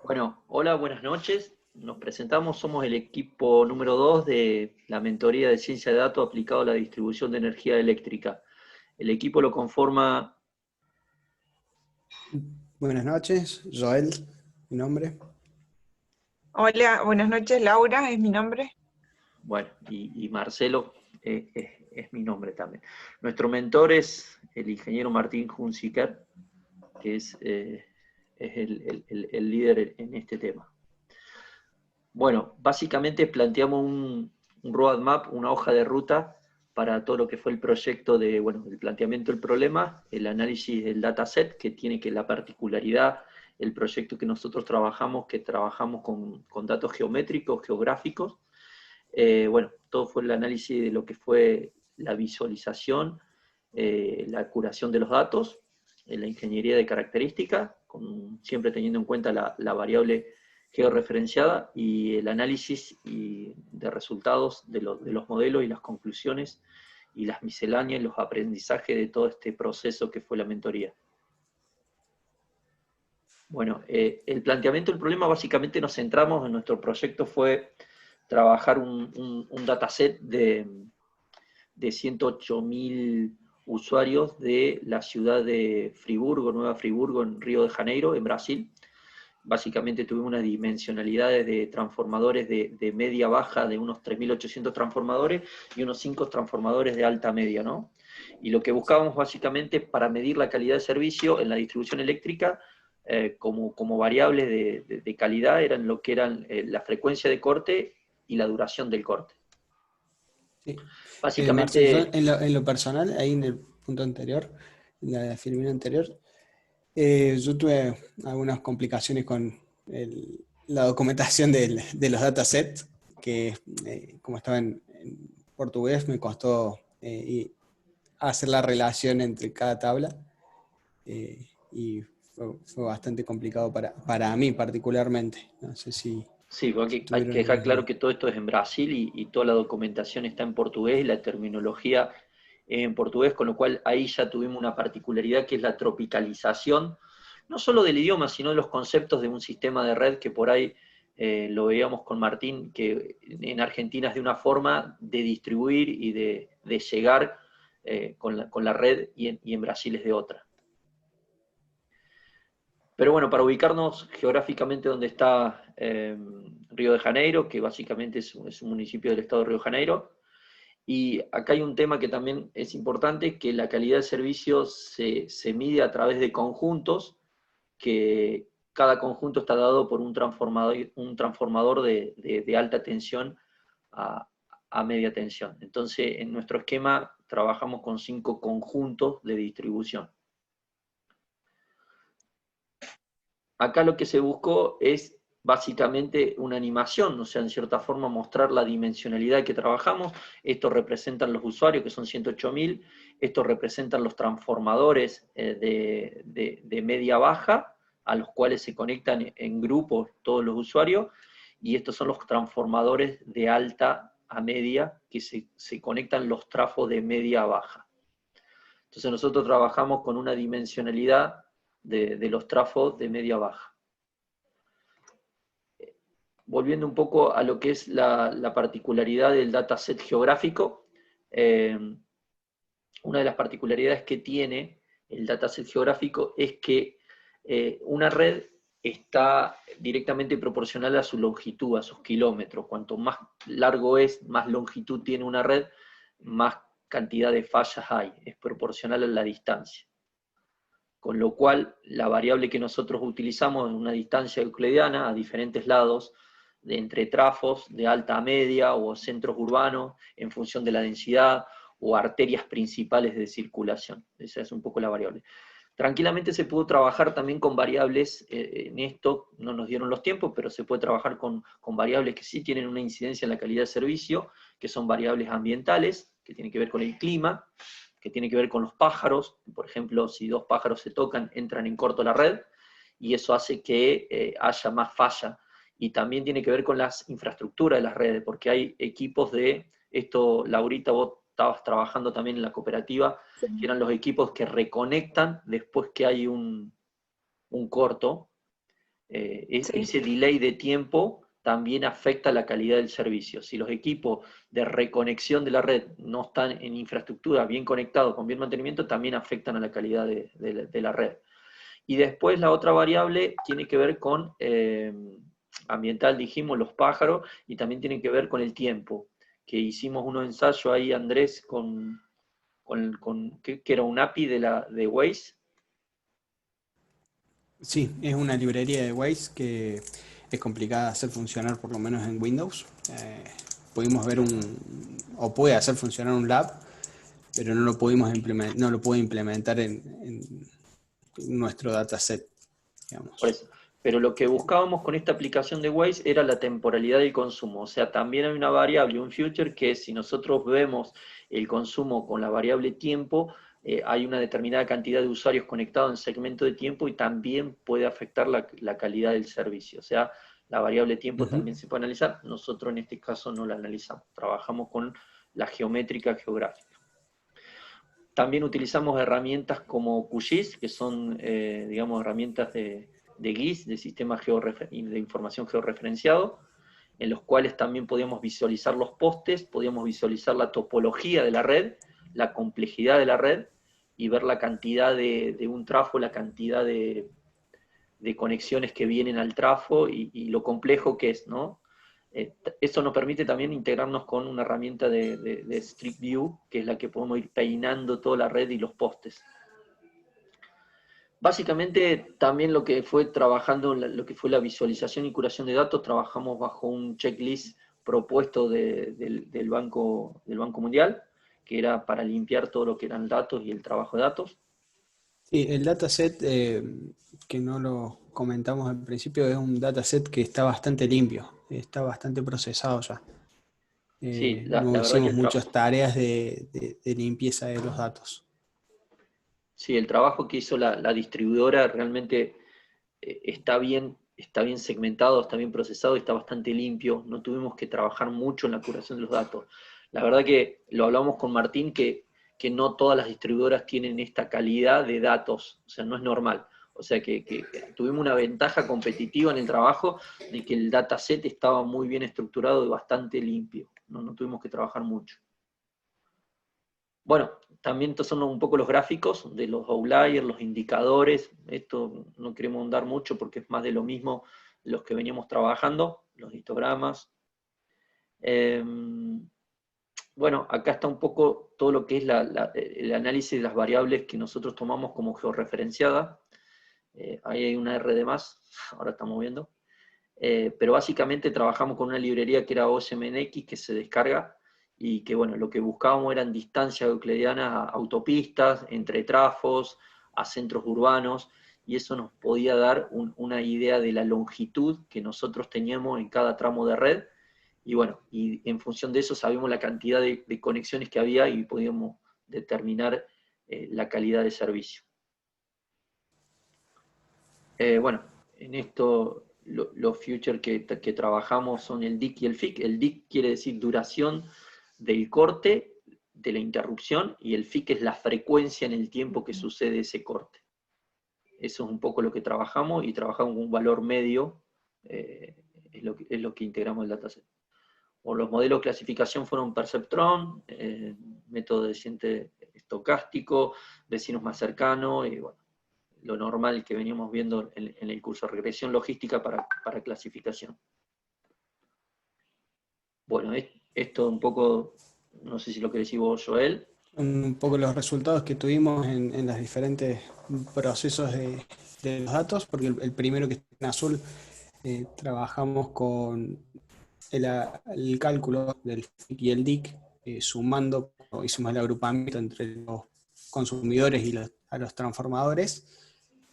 Bueno, hola, buenas noches. Nos presentamos, somos el equipo número 2 de la mentoría de ciencia de datos aplicado a la distribución de energía eléctrica. El equipo lo conforma, Buenas noches, Joel, mi nombre. Hola, buenas noches, Laura, es mi nombre. bueno, y Marcelo es mi nombre también. Nuestro mentor es el ingeniero Martín Hunziker, que es el líder en este tema. Bueno, básicamente planteamos un roadmap, una hoja de ruta para todo lo que fue el proyecto de, bueno, el planteamiento del problema, el análisis del dataset, que tiene que la particularidad, el proyecto que nosotros trabajamos, que trabajamos con datos geométricos, geográficos. Bueno, todo fue el análisis de lo que fue la visualización, la curación de los datos, la ingeniería de características, siempre teniendo en cuenta la variable georreferenciada y el análisis de resultados de los modelos y las conclusiones y las misceláneas, los aprendizajes de todo este proceso que fue la mentoría. Bueno, el planteamiento del problema básicamente nos centramos en nuestro proyecto fue trabajar un dataset de 108.000 usuarios de la ciudad de Friburgo, Nueva Friburgo, en Río de Janeiro, en Brasil. Básicamente tuvimos unas dimensionalidades de transformadores de media-baja de unos 3.800 transformadores y unos 5 transformadores de alta-media, ¿no? Y lo que buscábamos básicamente para medir la calidad de servicio en la distribución eléctrica como variables de calidad eran lo que eran la frecuencia de corte y la duración del corte. Sí. Marcel, yo Básicamente, en lo personal, ahí en el punto anterior, en la filmina anterior, yo tuve algunas complicaciones con la documentación de los datasets, que como estaba en portugués, me costó hacer la relación entre cada tabla, y fue bastante complicado para mí particularmente. No sé sí, porque hay que tuvieron lo dejar claro mismo. que todo esto es en Brasil y toda la documentación está en portugués y la terminología es en portugués, con lo cual ahí ya tuvimos una particularidad que es la tropicalización, no solo del idioma, sino de los conceptos de un sistema de red que por ahí lo veíamos con Martín, que en Argentina es de una forma de distribuir y de llegar con la red y en Brasil es de otra. Pero bueno, para ubicarnos geográficamente donde está Río de Janeiro, que básicamente es un municipio del estado de Río de Janeiro, y acá hay un tema que también es importante, que la calidad del servicio se mide a través de conjuntos, que cada conjunto está dado por un transformador de alta tensión a, a media tensión. Entonces, en nuestro esquema trabajamos con 5 conjuntos de distribución. Acá lo que se buscó es básicamente una animación, o sea, en cierta forma mostrar la dimensionalidad que trabajamos. Estos representan los usuarios, que son 108.000, estos representan los transformadores de media-baja, a los cuales se conectan en grupos todos los usuarios, y estos son los transformadores de alta a media, que se conectan los trafos de media a baja. Entonces nosotros trabajamos con una dimensionalidad de los trafos de media a baja. Volviendo un poco a lo que es la particularidad del dataset geográfico, una de las particularidades que tiene el dataset geográfico es que una red está directamente proporcional a su longitud, a sus kilómetros. Cuanto más largo es, más longitud tiene una red, más cantidad de fallas hay, es proporcional a la distancia. Con lo cual, la variable que nosotros utilizamos en una distancia euclidiana a diferentes lados, entre trafos de alta a media o centros urbanos, en función de la densidad, o arterias principales de circulación. Esa es un poco la variable. Tranquilamente se pudo trabajar también con variables, en esto no nos dieron los tiempos, pero se puede trabajar con variables que sí tienen una incidencia en la calidad de servicio, que son variables ambientales, que tienen que ver con el clima, que tiene que ver con los pájaros. Por ejemplo, si 2 pájaros se tocan, entran en corto la red, y eso hace que haya más falla. Y también tiene que ver con las infraestructuras de las redes, porque hay equipos esto, Laurita, vos estabas trabajando también en la cooperativa, Sí. que eran los equipos que reconectan después que hay un corto. Sí. ese delay de tiempo también afecta la calidad del servicio. Si los equipos de reconexión de la red no están en infraestructura bien conectados, con bien mantenimiento, también afectan a la calidad de la red. Y después la otra variable tiene que ver con ambiental, dijimos, los pájaros, y también tiene que ver con el tiempo, que hicimos unos ensayos ahí, Andrés, que era un API de Waze. Sí, es una librería de Waze que es complicada de hacer funcionar, por lo menos en Windows. Pudimos ver o puede hacer funcionar un lab, pero no lo pudimos no lo pude implementar en nuestro dataset, Por digamos. eso. Pero lo que buscábamos con esta aplicación de Waze era la temporalidad del consumo. O sea, también hay una variable, un future, que si nosotros vemos el consumo con la variable tiempo, hay una determinada cantidad de usuarios conectados en segmento de tiempo y también puede afectar la calidad del servicio. O sea, la variable tiempo Ujú. también se puede analizar. Nosotros en este caso no la analizamos. Trabajamos con la geométrica geográfica. También utilizamos herramientas como QGIS, que son, digamos, herramientas de GIS, de sistema de información georreferenciado, en los cuales también podíamos visualizar los postes, podíamos visualizar la topología de la red, la complejidad de la red, y ver la cantidad de un trafo, la cantidad de conexiones que vienen al trafo y lo complejo que es, ¿no? Eso nos permite también integrarnos con una herramienta de Street View, que es la que podemos ir peinando toda la red y los postes. Básicamente también lo que fue trabajando, lo que fue la visualización y curación de datos, trabajamos bajo un checklist propuesto del Banco Mundial, que era para limpiar todo lo que eran datos y el trabajo de datos. Sí, el dataset, que no lo comentamos al principio, es un dataset que está bastante limpio, está bastante procesado ya. Sí, No la verdad que hicimos muchas tareas de limpieza de los datos. sí, el trabajo que hizo la distribuidora realmente está bien segmentado, está bien procesado y está bastante limpio. No tuvimos que trabajar mucho en la curación de los datos. La verdad que lo hablamos con Martín, que no todas las distribuidoras tienen esta calidad de datos, o sea, no es normal. O sea que tuvimos una ventaja competitiva en el trabajo de que el dataset estaba muy bien estructurado y bastante limpio. No tuvimos que trabajar mucho. Bueno, también estos son un poco los gráficos de los outliers, los indicadores. Esto no queremos ahondar mucho porque es más de lo mismo los que veníamos trabajando, los histogramas. Eh, bueno, acá está un poco todo lo que es el análisis de las variables que nosotros tomamos como georreferenciadas. Ahí hay una R de más, ahora estamos viendo. Pero básicamente trabajamos con una librería que era OSMNX que se descarga y que, bueno, lo que buscábamos eran distancias euclidianas a autopistas, entre trafos, a centros urbanos, y eso nos podía dar una idea de la longitud que nosotros teníamos en cada tramo de red, y bueno, y en función de eso sabíamos la cantidad de conexiones que había y podíamos determinar la calidad de servicio. Bueno, en esto los futures que trabajamos son el DIC y el FIC. El DIC quiere decir duración del corte, de la interrupción, y el FIC es la frecuencia en el tiempo que sucede ese corte. Eso es un poco lo que trabajamos, y trabajamos con un valor medio, es lo que integramos el dataset. O los modelos de clasificación fueron Perceptron, método de desciente estocástico, vecinos más cercanos, y bueno, lo normal que veníamos viendo en el curso, regresión logística para clasificación. Bueno, esto un poco, no sé si lo querés decir vos, Joel. Un poco los resultados que tuvimos en los diferentes procesos de los datos, porque el primero que está en azul, trabajamos con el cálculo del FIC y el DIC, sumando, hicimos el agrupamiento entre los consumidores y a los transformadores,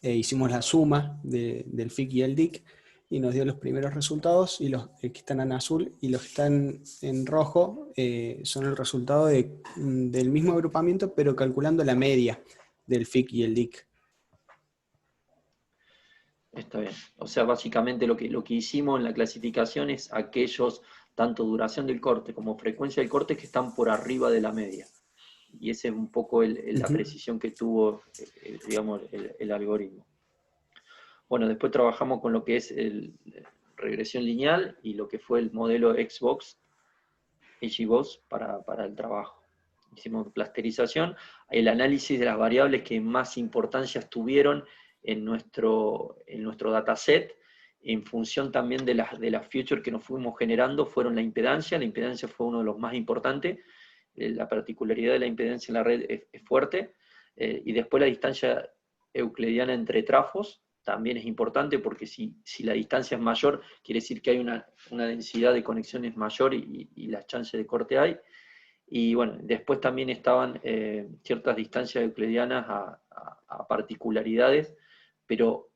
hicimos la suma del FIC y el DIC y nos dio los primeros resultados, y los que están en azul y los que están en rojo son el resultado del mismo agrupamiento, pero calculando la media del FIC y el DIC. Está bien. O sea, básicamente lo que hicimos en la clasificación es aquellos, tanto duración del corte como frecuencia del corte, que están por arriba de la media. Y esa es un poco la precisión que tuvo, digamos, el algoritmo. Bueno, después trabajamos con lo que es regresión lineal y lo que fue el modelo Xbox, HGBox para el trabajo. Hicimos clusterización, el análisis de las variables que más importancia tuvieron en nuestro dataset, en función también de las features que nos fuimos generando, fueron la impedancia fue uno de los más importantes, la particularidad de la impedancia en la red es fuerte, y después la distancia euclidiana entre trafos, también es importante porque si la distancia es mayor, quiere decir que hay una densidad de conexiones mayor y las chances de corte hay. Y bueno, después también estaban ciertas distancias euclidianas a particularidades, pero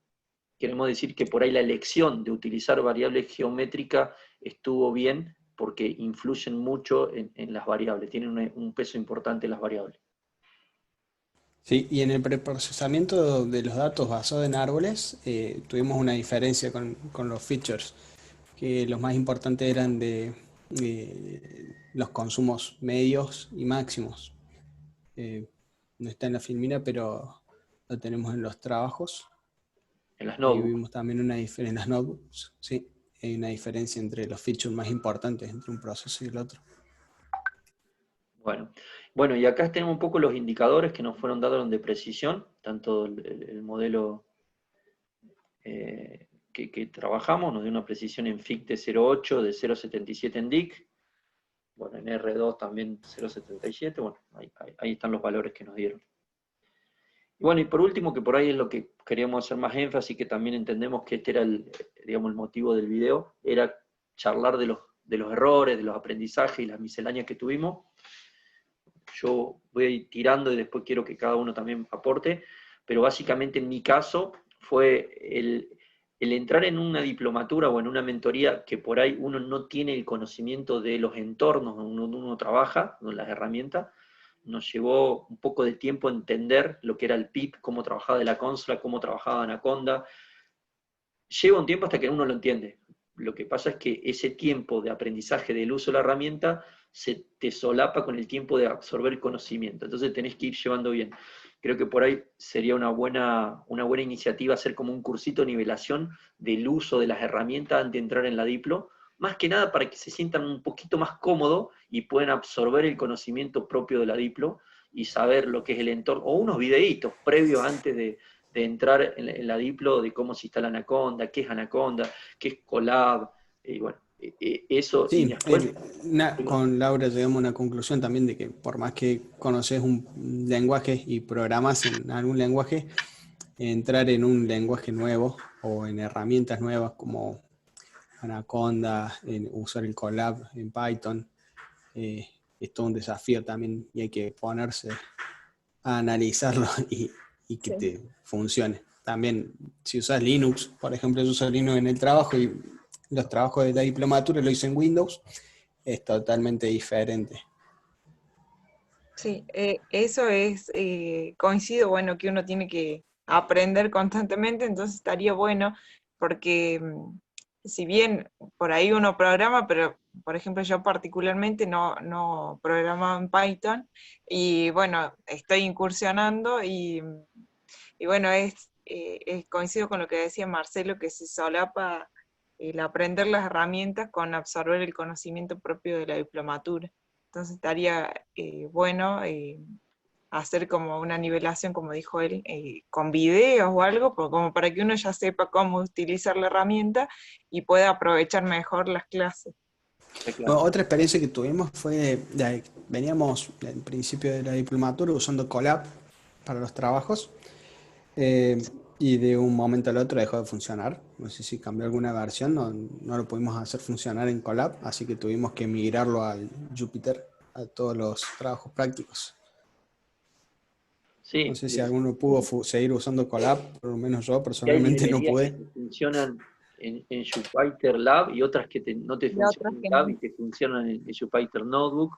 queremos decir que por ahí la elección de utilizar variables geométricas estuvo bien porque influyen mucho en las variables, tienen un peso importante las variables. Sí, y en el preprocesamiento de los datos basados en árboles, tuvimos una diferencia con los features, que los más importantes eran de los consumos medios y máximos. No está en la filmina, pero lo tenemos en los trabajos. En las Ahí notebooks. vimos también una diferencia en las notebooks, sí, hay una diferencia entre los features más importantes entre un proceso y el otro. Bueno, y acá tenemos un poco los indicadores que nos fueron dados de precisión, tanto el modelo que trabajamos, nos dio una precisión en FIC de 0.8, de 0.77 en DIC, bueno, en R2 también 0.77, bueno, ahí están los valores que nos dieron. Y bueno, y por último, que por ahí es lo que queríamos hacer más énfasis, que también entendemos que este era digamos, el motivo del video, era charlar de los errores, de los aprendizajes y las misceláneas que tuvimos. Yo voy a ir tirando y después quiero que cada uno también aporte, pero básicamente en mi caso fue el entrar en una diplomatura o en una mentoría que por ahí uno no tiene el conocimiento de los entornos donde uno trabaja, con las herramientas. Nos llevó un poco de tiempo entender lo que era el PIP, cómo trabajaba de la consola, cómo trabajaba Anaconda. Lleva un tiempo hasta que uno lo entiende. Lo que pasa es que ese tiempo de aprendizaje del uso de la herramienta se te solapa con el tiempo de absorber conocimiento. Entonces tenés que ir llevando bien. Creo que por ahí sería una buena iniciativa hacer como un cursito de nivelación del uso de las herramientas antes de entrar en la Diplo, más que nada para que se sientan un poquito más cómodos y puedan absorber el conocimiento propio de la Diplo y saber lo que es el entorno, o unos videitos previos antes de entrar en la Diplo, de cómo se instala Anaconda, qué es Anaconda, qué es Colab, y bueno, eso, y Sí, después... con Laura llegamos a una conclusión también de que por más que conoces un lenguaje y programas en algún lenguaje, entrar en un lenguaje nuevo o en herramientas nuevas como Anaconda, en usar el Colab en Python, es todo un desafío también y hay que ponerse a analizarlo y que Sí. te funcione. También, si usas Linux, por ejemplo, yo uso Linux en el trabajo y los trabajos de la diplomatura lo hice en Windows, es totalmente diferente. Sí, eso es, coincido, bueno, que uno tiene que aprender constantemente, entonces estaría bueno, porque si bien por ahí uno programa, pero por ejemplo yo particularmente no programaba en Python, y bueno, estoy incursionando y bueno, coincido con lo que decía Marcelo, que se solapa el aprender las herramientas con absorber el conocimiento propio de la diplomatura. Entonces estaría bueno hacer como una nivelación, como dijo él, con videos o algo, como para que uno ya sepa cómo utilizar la herramienta y pueda aprovechar mejor las clases. Bueno, otra experiencia que tuvimos fue, veníamos al principio de la diplomatura usando Colab para los trabajos y de un momento al otro dejó de funcionar. No sé si cambió alguna versión, no lo pudimos hacer funcionar en Colab, así que tuvimos que migrarlo al Jupyter, a todos los trabajos prácticos. No Sí, sé si alguno pudo seguir usando Colab, por lo menos yo y hay personalmente no librerías que pude. te funcionan en Jupyter Lab y otras que no te Y otras funcionan en que Lab no. y te funcionan en Jupyter Notebook.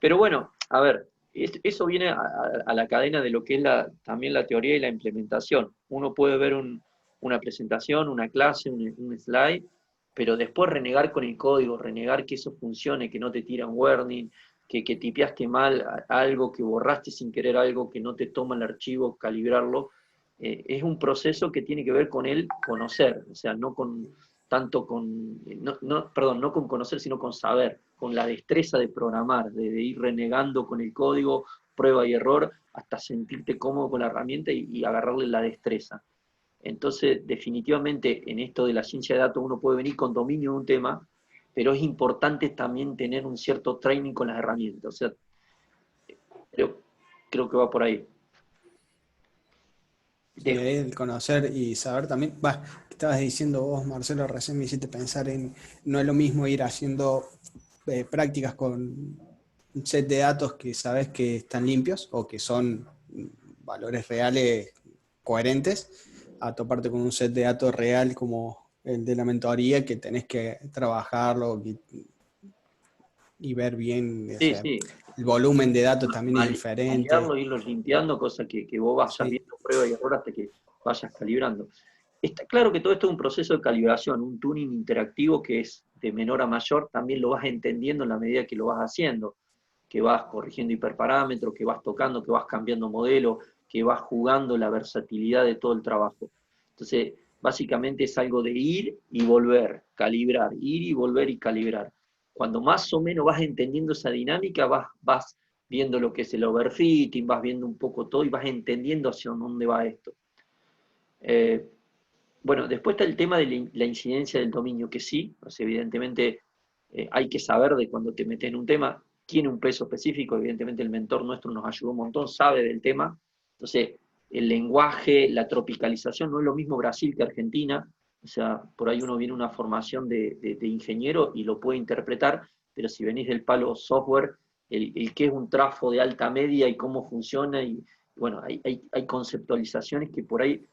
Pero bueno, a ver, eso viene a la cadena de lo que es también la teoría y la implementación. Uno puede ver una presentación, una clase, un slide, pero después renegar con el código, renegar que eso funcione, que no te tira un warning, que tipeaste mal algo, que borraste sin querer algo, que no te toma el archivo, calibrarlo. es un proceso que tiene que ver con el conocer, o sea, no con no con conocer, sino con saber, con la destreza de programar, de ir renegando con el código, prueba y error, hasta sentirte cómodo con la herramienta y agarrarle la destreza. Entonces, definitivamente, en esto de la ciencia de datos uno puede venir con dominio de un tema, pero es importante también tener un cierto training con las herramientas. O sea, creo que va por ahí. Sí, el conocer y saber también, estabas diciendo vos, Marcelo, recién me hiciste pensar en, no es lo mismo ir haciendo prácticas con un set de datos que sabes que están limpios o que son valores reales coherentes, a toparte con un set de datos real como el de la mentoría, que tenés que trabajarlo y ver bien, o Sí, sea, sí. el volumen de datos también es diferente. Malearlo, irlos limpiando, cosa que vos vayas Sí, viendo prueba y error hasta que vayas calibrando. Está claro que todo esto es un proceso de calibración, un tuning interactivo que es de menor a mayor, también lo vas entendiendo en la medida que lo vas haciendo, que vas corrigiendo hiperparámetros, que vas tocando, que vas cambiando modelo, que vas jugando la versatilidad de todo el trabajo. Entonces, básicamente es algo de ir y volver, calibrar, ir y volver y calibrar. Cuando más o menos vas entendiendo esa dinámica, vas viendo lo que es el overfitting, vas viendo un poco todo y vas entendiendo hacia dónde va esto. Bueno, después está el tema de la incidencia del dominio, que sí, pues evidentemente hay que saber de cuando te metes en un tema, tiene un peso específico, evidentemente el mentor nuestro nos ayudó un montón, sabe del tema, entonces el lenguaje, la tropicalización, no es lo mismo Brasil que Argentina, o sea, por ahí uno viene una formación de ingeniero y lo puede interpretar, pero si venís del palo software, el qué es un trafo de alta media y cómo funciona, y bueno, hay conceptualizaciones que por ahí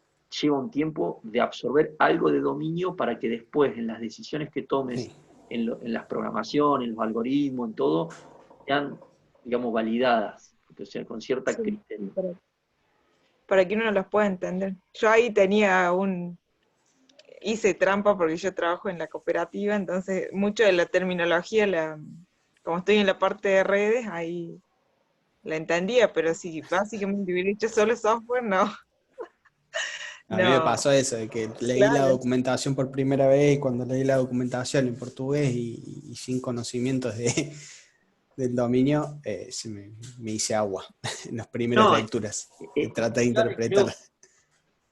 lleva un tiempo de absorber algo de dominio para que después en las decisiones que tomes sí. en las programaciones, en los algoritmos, en todo, sean, digamos, validadas, o sea, con cierta Sí, criterio. para que uno los pueda entender. Yo ahí tenía hice trampa porque yo trabajo en la cooperativa, entonces mucho de la terminología, como estoy en la parte de redes, ahí la entendía, pero si básicamente hubiera hecho solo software, no, A mí me no, pasó eso, de que leí la claro, documentación por primera vez y cuando leí la documentación en portugués y sin conocimientos del dominio, me hice agua en las primeras No, lecturas. Traté de claro, interpretarla.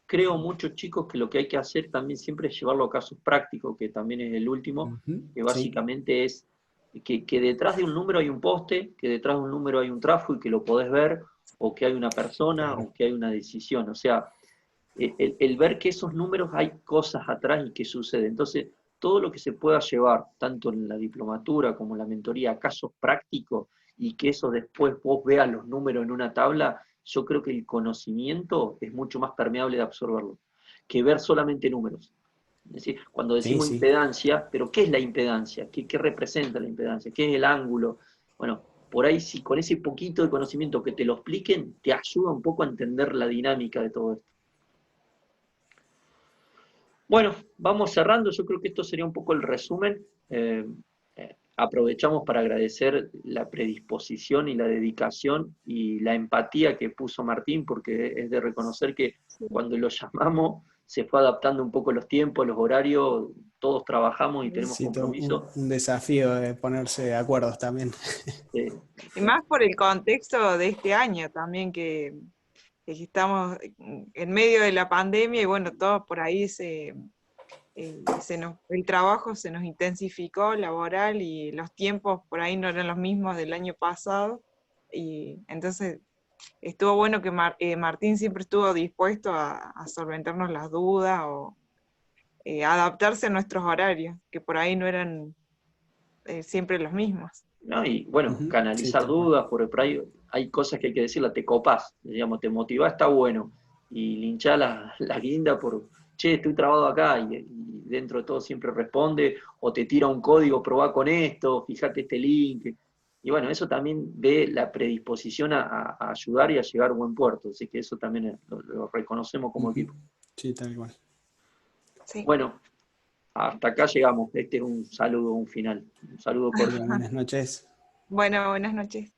creo muchos chicos que lo que hay que hacer también siempre es llevarlo a casos prácticos, que también es el último, Ujú, que sí, básicamente es que detrás de un número hay un poste, que detrás de un número hay un tráfico y que lo podés ver, o que hay una persona, claro. o que hay una decisión. O sea, el ver que esos números hay cosas atrás y que sucede. Entonces, todo lo que se pueda llevar, tanto en la diplomatura como en la mentoría, a casos prácticos, y que eso después vos veas los números en una tabla, yo creo que el conocimiento es mucho más permeable de absorberlo, que ver solamente números. Es decir, cuando Sí, decimos sí. impedancia, pero ¿qué es la impedancia? ¿Qué representa la impedancia? ¿Qué es el ángulo? Bueno, por ahí si con ese poquito de conocimiento que te lo expliquen, te ayuda un poco a entender la dinámica de todo esto. Bueno, vamos cerrando. Yo creo que esto sería un poco el resumen. Aprovechamos para agradecer la predisposición y la dedicación y la empatía que puso Martín, porque es de reconocer que cuando lo llamamos se fue adaptando un poco los tiempos, los horarios, todos trabajamos y tenemos Sí, todo compromisos. un desafío de ponerse de acuerdo también. Eh, y más por el contexto de este año también, que estamos en medio de la pandemia y bueno, todo por ahí el trabajo se nos intensificó laboral y los tiempos por ahí no eran los mismos del año pasado. Y entonces estuvo bueno que Martín siempre estuvo dispuesto a solventarnos las dudas o adaptarse a nuestros horarios, que por ahí no eran siempre los mismos. ¿no? Y bueno, Ujú, sí, canalizar tal cual. dudas, por ahí hay cosas que hay que decirlas, te copás, digamos, te motivás, está bueno, y linchá la guinda por, che, estoy trabado acá, y dentro de todo siempre responde, o te tira un código, probá con esto, fíjate este link, y bueno, eso también ve la predisposición a ayudar y a llegar a buen puerto, así que eso también lo reconocemos como Ujú, equipo. sí, tal cual. Sí. Bueno, hasta acá llegamos, este es un saludo, un final, un saludo cordial. Bueno, buenas noches. Bueno, buenas noches.